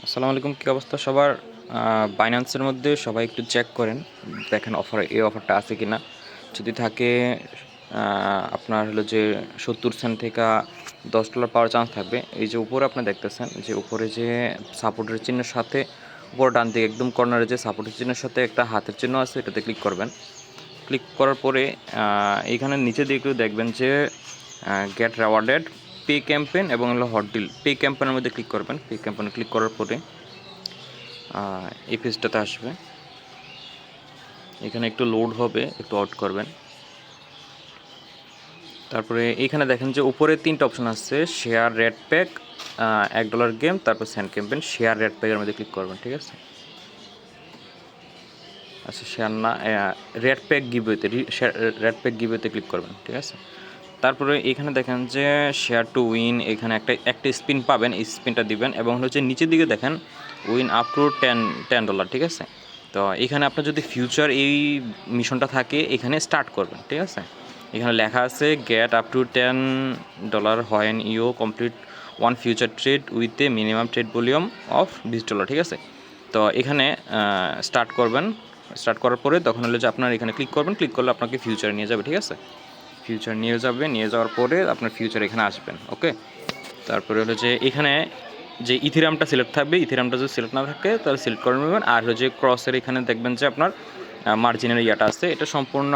আসসালামু আলাইকুম, কী অবস্থা সবার? বাইন্যান্সের মধ্যে সবাই একটু চেক করেন, দেখেন এই অফারটা আছে কি না। যদি থাকে আপনার হলো যে 70 সেন্ট থেকে $10 পাওয়ার চান্স থাকবে। এই যে উপরে আপনি দেখতেছেন যে উপরে যে সাপোর্টের চিহ্নের সাথে উপরে ডান দিকে একদম কর্নারে যে সাপোর্টের চিহ্নের সাথে একটা হাতের চিহ্ন আছে, এটাতে ক্লিক করবেন। ক্লিক করার পরে এইখানে নিচে দিকে একটু দেখবেন যে গেট রেওয়ার্ডেড, পে ক্যাম্পেইন এবং হলো হট ডিল। পে ক্যাম্পেইনের মধ্যে ক্লিক করবেন। পে ক্যাম্পেইনে ক্লিক করার পরে এই পেজটাতে আসবে। এখানে একটু লোড হবে, একটু আউট করবেন। তারপরে এইখানে দেখেন যে উপরে 3টা অপশন আছে, শেয়ার রেড প্যাক, $1 গেম, তারপর সেন্ড ক্যাম্পেইন। শেয়ার রেড প্যাকের মধ্যে ক্লিক করবেন, ঠিক আছে। আচ্ছা, শেয়ার না, রেড প্যাক গিভওয়েতে, রেড প্যাক গিভওয়েতে ক্লিক করবেন, ঠিক আছে। তারপরে এখানে দেখেন যে শেয়ার টু উইন, এখানে একটা স্পিন পাবেন, এই স্পিনটা দিবেন এবং হচ্ছে নিচের দিকে দেখেন উইন আপ টু $10, ঠিক আছে। তো এখানে আপনার যদি ফিউচার এই মিশনটা থাকে এখানে স্টার্ট করবেন, ঠিক আছে। এখানে লেখা আছে get up to $10 when you complete one future trade with a minimum trade volume of $20, ঠিক আছে। তো এখানে স্টার্ট করবেন। স্টার্ট করার পরে তখন হলো যে আপনার এখানে ক্লিক করবেন। ক্লিক করলে আপনাকে ফিউচারে নিয়ে যাবে, ঠিক আছে। ফিউচার নিয়ে যাবে, নিয়ে যাওয়ার পরে আপনার ফিউচার এখানে আসবেন, ওকে। তারপরে হলো যে এখানে যে ইথেরিয়ামটা সিলেক্ট থাকবে, ইথেরিয়ামটা যদি সিলেক্ট না থাকে তাহলে সিলেক্ট করে নেবেন। আর হলো যে ক্রসের এখানে দেখবেন যে আপনার মার্জিনের ইয়াটা আছে, এটা সম্পূর্ণ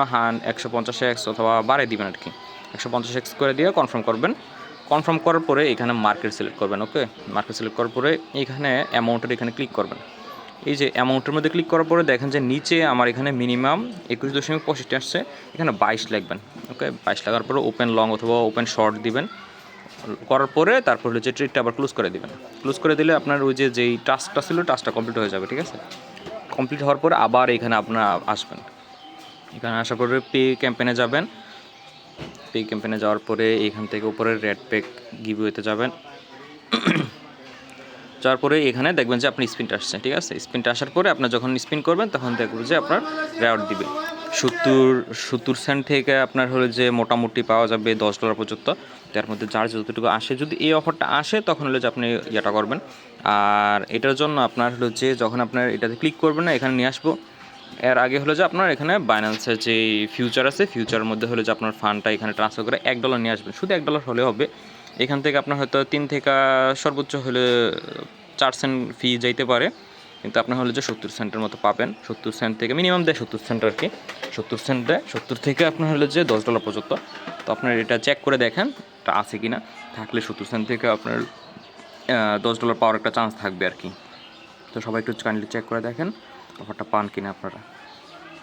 150x অথবা বাড়িয়ে দিবেন আর কি। 150x করে দিয়ে কনফার্ম করবেন। কনফার্ম করার পরে এখানে মার্কেট সিলেক্ট করবেন, ওকে। মার্কেট সিলেক্ট করার পরে এখানে অ্যামাউন্টের এখানে ক্লিক করবেন। এই যে অ্যামাউন্টের মধ্যে ক্লিক করার পরে দেখেন যে নিচে আমার এখানে মিনিমাম 21.65 আসছে, এখানে 22 লিখবেন, ওকে। 22 লাগার পরে ওপেন লং অথবা ওপেন শর্ট দিবেন। করার পরে তারপর হচ্ছে ট্রেডটা আবার ক্লোজ করে দিবেন। ক্লোজ করে দিলে আপনার ওই যে যেই টাস্কটা ছিল টাস্কটা কমপ্লিট হয়ে যাবে, ঠিক আছে। কমপ্লিট হওয়ার পরে আবার এখানে আপনারা আসবেন। এখানে আসার পরে পে ক্যাম্পেইনে যাবেন। পে ক্যাম্পেইনে যাওয়ার পরে এখান থেকে উপরে রেড প্যাক গিভওয়েতে যাবেন। যাওয়ার পরে এখানে দেখবেন যে আপনি স্পিনটা আসছে, ঠিক আছে। স্পিনটা আসার পরে আপনার যখন স্পিন করবেন তখন দেখবেন যে আপনার রেওয়ার্ড দিবে 70 সেন্ট থেকে আপনার হলো যে মোটামুটি পাওয়া যাবে $10 পর্যন্ত। তার মধ্যে যার যতটুকু আসে, যদি এই অফারটা আসে তখন হলো যে আপনি ইয়েটা করবেন। আর এটার জন্য আপনার হলো যে যখন আপনার এটাতে ক্লিক করবেন না, এখানে নিয়ে আসবো। এর আগে হলো যে আপনার এখানে বাইন্যান্সের যে ফিউচার আছে, ফিউচারের মধ্যে হলো যে আপনার ফান্ডটা এখানে ট্রান্সফার করে $1 নিয়ে আসবেন। শুধু $1 হলে হবে। এখান থেকে আপনার হয়তো 3 থেকে সর্বোচ্চ হলে 4 সেন্ট ফি যাইতে পারে, কিন্তু আপনার হলে যে 70 সেন্টের মতো পাবেন। 70 সেন্ট থেকে মিনিমাম দেয় 70 সেন্ট আর কি। 70 সেন্ট দেয়, 70 থেকে আপনার হলে যে $10 পর্যন্ত। তো আপনার এটা চেক করে দেখেন এটা আছে কি না। থাকলে 70 সেন্ট থেকে আপনার $10 পাওয়ার একটা চান্স থাকবে আর কি। তো সবাই একটু কাইন্ডলি চেক করে দেখেন অফারটা পান কিনা আপনারা।